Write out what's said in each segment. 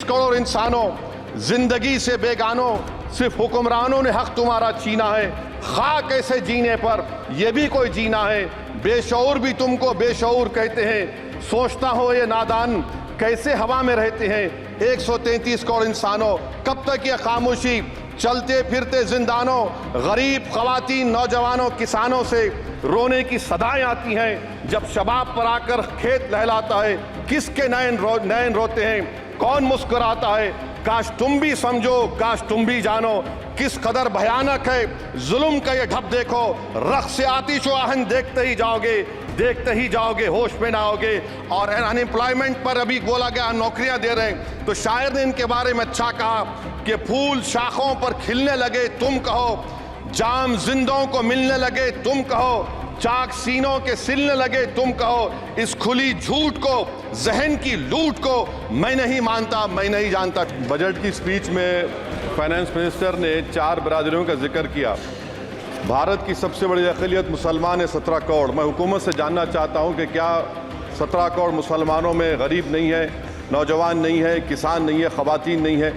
करोड़ इंसानों जिंदगी से बेगानों, सिर्फ हुक्मरानों ने हक तुम्हारा छीना है। खाक ऐसे जीने पर यह भी कोई जीना है। बेशऊर भी तुमको बेशऊर कहते हैं, सोचता हो ये नादान कैसे हवा में रहते हैं। 133 करोड़ इंसानों, कब तक ये खामोशी, चलते फिरते जिंदानों, गरीब खवातीन नौजवानों किसानों से रोने की सदाएं आती हैं। जब शबाब पर आकर खेत लहलाता है, किसके नैन रोते हैं, कौन मुस्कुराता है। काश तुम भी समझो, काश तुम भी जानो, किस कदर भयानक है जुल्म का ये ढप। देखो रख से आतिश व आहन देखते ही जाओगे, होश में ना आओगे। और अनएम्प्लॉयमेंट पर अभी बोला गया नौकरियां दे रहे हैं, तो शायर ने इनके बारे में अच्छा कहा कि फूल शाखों पर खिलने लगे तुम कहो, जाम जिंदों को मिलने लगे तुम कहो, चाक सीनों के सिलने लगे तुम कहो। इस खुली झूठ को, जहन की लूट को मैं नहीं मानता, मैं नहीं जानता। बजट की स्पीच में फाइनेंस मिनिस्टर ने 4 बरादरियों का जिक्र किया। भारत की सबसे बड़ी अक़लियत मुसलमान है 17 करोड़। मैं हुकूमत से जानना चाहता हूं कि क्या 17 करोड़ मुसलमानों में गरीब नहीं है, नौजवान नहीं है, किसान नहीं है, ख़वातीन नहीं है।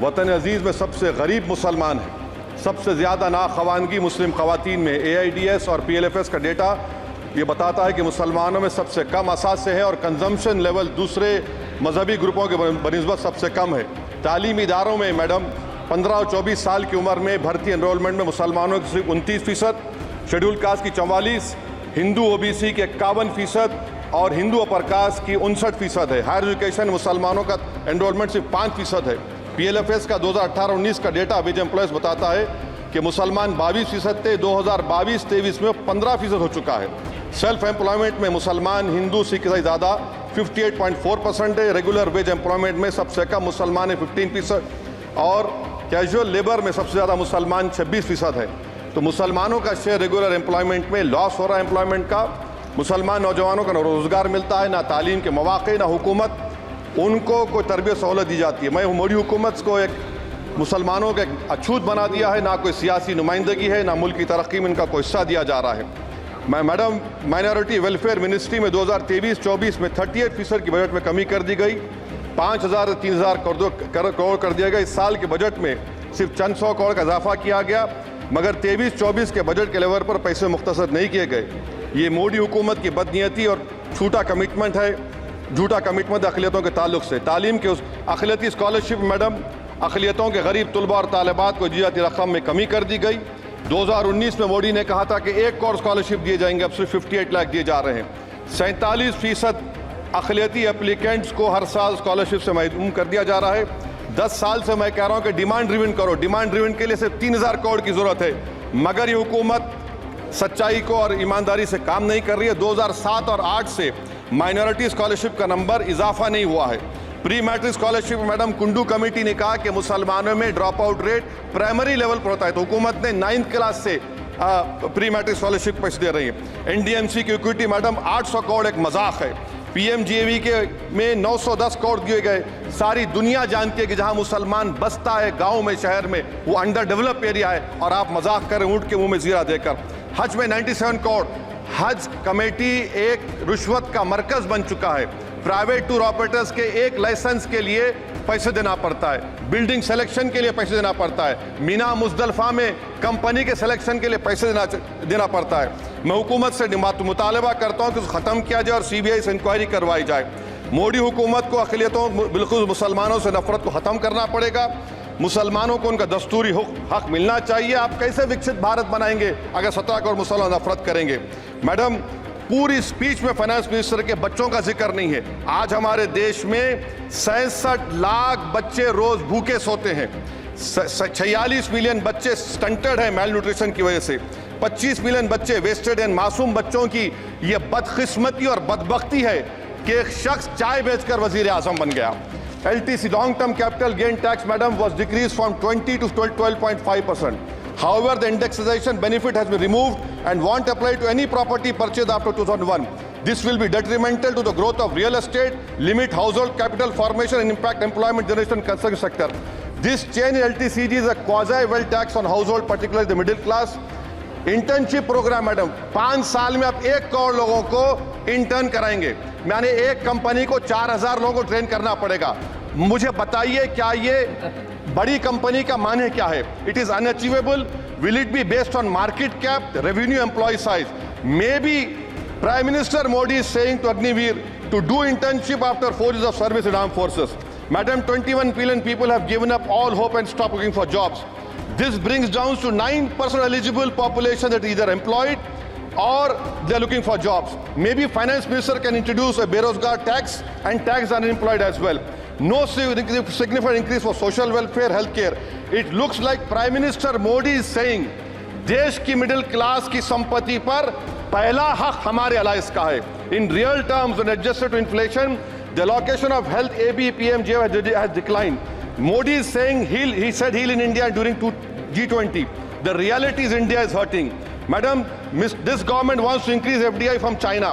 वतन अजीज़ में सबसे गरीब मुसलमान है, सबसे ज़्यादा नाखवानगी मुस्लिम ख़वातीन में। AIDS और PLFS का डेटा ये बताता है कि मुसलमानों में सबसे कम असासे हैं और कंजम्पशन लेवल दूसरे मजहबी ग्रुपों के बनिस्बत सबसे कम है। तालीमी इदारों में मैडम 15 और 24 साल की उम्र में भर्ती एनरोलमेंट में मुसलमानों की सिर्फ 29%, शेड्यूल कास्ट की 44%, हिंदू OBC के 51% और हिंदू अपर कास्ट की 59% है। हायर एजुकेशन मुसलमानों का एनरोलमेंट सिर्फ 5% है। PLFS का 2018-19 का डेटा विज एम्प्लॉयज़ बताता है कि मुसलमान 22% थे, 2022-23 में 15% हो चुका है। सेल्फ एम्प्लॉयमेंट में मुसलमान हिंदू सिख से ज़्यादा 58.4% है। रेगुलर वेज एम्प्लॉयमेंट में सबसे कम मुसलमान है 15% और कैजुअल लेबर में सबसे ज़्यादा मुसलमान 26% है। तो मुसलमानों का शेयर रेगुलर एम्प्लॉयमेंट में लॉस हो रहा है एम्प्लॉयमेंट का। मुसलमान नौजवानों को ना रोज़गार मिलता है, ना तालीम के मौक़े, ना हुकूमत उनको कोई तरबियत सहूलत दी जाती है। मैं मोदी हुकूमत को एक मुसलमानों का अछूत बना दिया है, ना कोई सियासी नुमाइंदगी है, ना मुल्क की तरक्की में इनका कोई हिस्सा दिया जा रहा है। मैं मैडम माइनॉरिटी वेलफेयर मिनिस्ट्री में 2023-24 में 38% की बजट में कमी कर दी गई, 5,000 से 3,000 करोड़ कर दिया गया। इस साल के बजट में सिर्फ चंद 100 करोड़ का इजाफा किया गया, मगर 23-24 के बजट के लेवल पर पैसे मुख्तसर नहीं किए गए। ये मोदी हुकूमत की बदनीयती और झूठा कमिटमेंट अक़लियतों के ताल्लुक से। तालीम के उस अक़लियती स्कॉलरशिप मैडम अक़लियतों के गरीब तलबा और तालिबात को दी जाती रकम में कमी कर दी गई। 2019 में मोदी ने कहा था कि 1 करोड़ स्कॉलरशिप दिए जाएंगे, अब सिर्फ 58 लाख दिए जा रहे हैं। 47% अक़लियती एप्लीकेंट्स को हर साल स्कॉलरशिप से महरूम कर दिया जा रहा है। 10 साल से मैं कह रहा हूँ कि डिमांड ड्रिवन करो। डिमांड ड्रिवन के लिए सिर्फ 3,000 करोड़ की ज़रूरत है, मगर ये हुकूमत सच्चाई को और ईमानदारी से काम नहीं कर रही है। 2007 और 8 से माइनॉरिटी स्कॉलरशिप का नंबर इजाफा नहीं हुआ है। Pre matric scholarship madam Kundu committee ने कहा कि मुसलमानों में drop out rate primary level पर होता है, तो हुकूमत ने 9th क्लास से प्री मैट्रिक स्कॉलरशिप पैसे दे रही है। NDMC की इक्विटी मैडम 800 करोड़ एक मजाक है। PMGAV के में 910 करोड़ दिए गए। सारी दुनिया जानती है कि जहां मुसलमान बसता है गाँव में, शहर में, वो अंडर डेवलप एरिया है, और आप मजाक करें ऊँट के मुँह में जीरा देकर। हज में 97 करोड़। हज कमेटी एक रुश्वत का मरकज बन चुका है। प्राइवेट टूर ऑपरेटर्स के एक लाइसेंस के लिए पैसे देना पड़ता है, बिल्डिंग सिलेक्शन के लिए पैसे देना पड़ता है, मीना मुजदलफा में कंपनी के सिलेक्शन के लिए पैसे देना पड़ता है। मैं हुकूमत से मुतालबा करता हूं कि ख़त्म किया जाए और CBI से इंक्वायरी करवाई जाए। मोदी हुकूमत को अक़लियतों बिल्कुल मुसलमानों से नफरत को ख़त्म करना पड़ेगा। मुसलमानों को उनका दस्तूरी हक मिलना चाहिए। आप कैसे विकसित भारत बनाएंगे अगर 17 करोड़ मुसलमान नफरत करेंगे। मैडम पूरी स्पीच में फाइनेंस मिनिस्टर के बच्चों का जिक्र नहीं है। आज हमारे देश में 66 लाख बच्चे रोज भूखे सोते हैं। 46 मिलियन बच्चे स्टंटेड हैं मेल न्यूट्रिशन की वजह से। 25 मिलियन बच्चे वेस्टेड हैं। मासूम बच्चों की ये बदकिस्मती और बदबख्ती है कि एक शख्स चाय बेचकर वजीर आजम बन गया। LTC long term capital gain tax madam was decreased from 20 to 12.5%. However, the indexation benefit has been removed and won't apply to any property purchased after 2001. This will be detrimental to the growth of real estate, limit household capital formation and impact employment generation in construction sector. This change in LTCG is a quasi-wealth tax on household, particularly the middle class. Internship programme madam 5 साल में आप 1 करोड़ लोगों को intern कराएंगे, यानी एक company को 4,000 लोगों को ट्रेन करना पड़ेगा। मुझे बताइए क्या ये बड़ी कंपनी का माने क्या है? It is unachievable. Will it be based on market cap, revenue, employ size? Maybe Prime Minister Modi is saying to Agniveer to do internship after 4 years of service in armed forces. Madam, 21 million people have given up all hope and stopped looking for jobs. This brings down to 9% eligible population that is either employed or they're looking for jobs. Maybe Finance Minister can introduce a Berozgar tax and tax unemployed as well. No significant increase for social welfare, healthcare. It looks like Prime Minister Modi is saying देश की middle class की संपत्ति पर पहला हक हमारे alliance का है. In real terms, when adjusted to inflation, the allocation of health ABPMJ has declined. Modi is saying he said heal in India during G20. The reality is India is hurting. Madam, this government wants to increase FDI from China.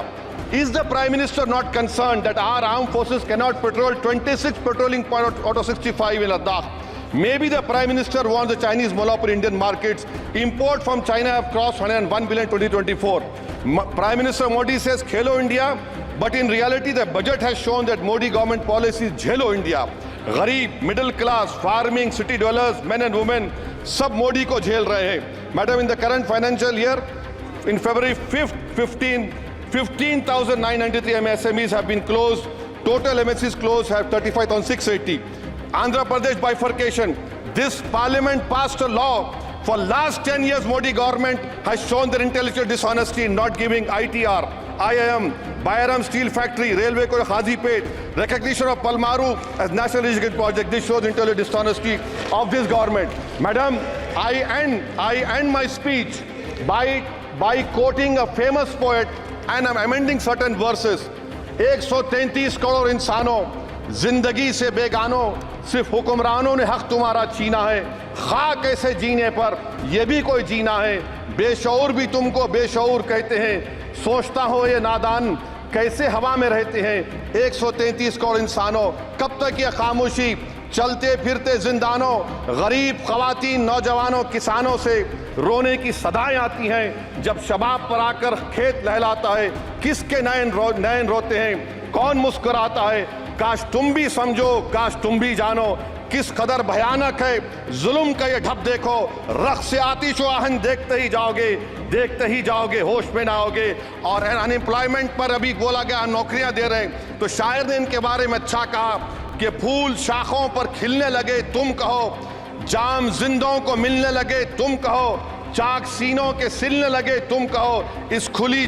Is the Prime Minister not concerned that our armed forces cannot patrol 26 patrolling point out of 65 in Ladakh? Maybe the Prime Minister wants the Chinese monopoly Indian markets. Import from China have crossed 101 billion 2024. Prime Minister Modi says Khelo India, but in reality the budget has shown that Modi government policy is Jhelo India. Gharib, middle class, farming, city dwellers, men and women, sab Modi ko jhel rahe hain. Madam, in the current financial year, in February 5th, 15,993 MSMEs have been closed. Total MSCs closed have 35,680. Andhra Pradesh bifurcation. This parliament passed a law. For last 10 years, Modi government has shown their intellectual dishonesty in not giving ITR, IIM, Bayaram Steel Factory, Railway Corridor Hazipet, recognition of Palmaru as national education project. This shows intellectual dishonesty of this government. Madam, I end my speech by quoting a famous poet, and I'm amending certain verses. 133 crore इंसानों, जिंदगी से बेगानों, सिर्फ हुक्मरानों ने हक तुम्हारा छीना है. खाक ऐसे जीने पर यह भी कोई जीना है. बेशऊर भी तुमको बेशऊर कहते हैं. सोचता हो ये नादान कैसे हवा में रहते हैं. 133 करोड़ इंसानों, कब तक ये खामोशी? चलते फिरते जिंदानों, गरीब खवातीन, नौजवानों, किसानों से रोने की सदाएं आती हैं. जब शबाब पर आकर खेत लहलाता है, किसके नैन रोते हैं, कौन मुस्कुराता है? काश तुम भी समझो, काश तुम भी जानो किस कदर भयानक है जुल्म का ये ढब. देखो रख्स से आतिश व आहन देखते ही जाओगे, होश में ना आओगे. और अनएम्प्लॉयमेंट पर अभी बोला गया नौकरियां दे रहे हैं, तो शायर ने इनके बारे में अच्छा कहा कि फूल शाखों पर खिलने लगे तुम कहो, जाम जिंदों को मिलने लगे तुम कहो, चाक सीनों के सिलने लगे तुम कहो. इस खुली